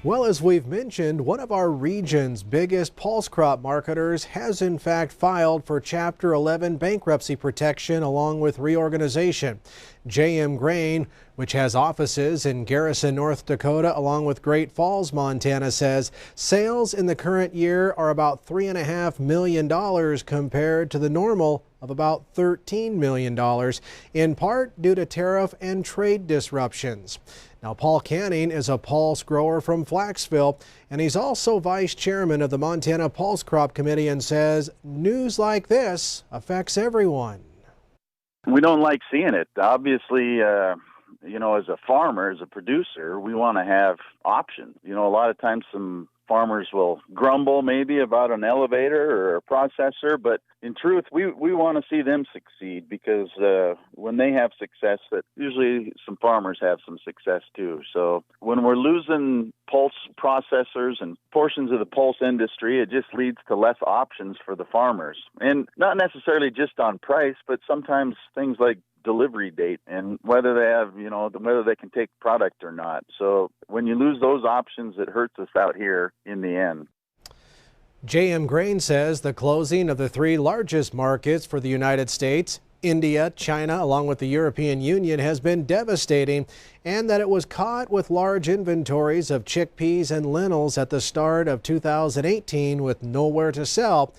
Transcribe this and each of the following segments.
Well, as we've mentioned, one of our region's biggest pulse crop marketers has in fact filed for Chapter 11 bankruptcy protection along with reorganization. JM Grain, which has offices in Garrison, North Dakota, along with Great Falls, Montana, says sales in the current year are about $3.5 million compared to the normal of about $13 million, in part due to tariff and trade disruptions. Now, Paul Canning is a pulse grower from Flaxville, and he's also vice chairman of the Montana Pulse Crop Committee, and says news like this affects everyone. We don't like seeing it. Obviously, as a farmer, as a producer, we want to have options. A lot of times some farmers will grumble maybe about an elevator or a processor, but in truth, we want to see them succeed because when they have success, that usually some farmers have some success too. So when we're losing pulse processors and portions of the pulse industry, it just leads to less options for the farmers. And not necessarily just on price, but sometimes things like delivery date and whether they have, whether they can take product or not. So when you lose those options, it hurts us out here in the end. JM Grain says the closing of the three largest markets for the United States, India, China, along with the European Union, has been devastating, and that it was caught with large inventories of chickpeas and lentils at the start of 2018 with nowhere to sell,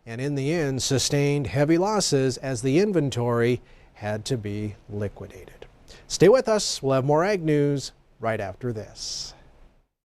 and in the end sustained heavy losses as the inventory had to be liquidated. Stay with us. We'll have more ag news right after this.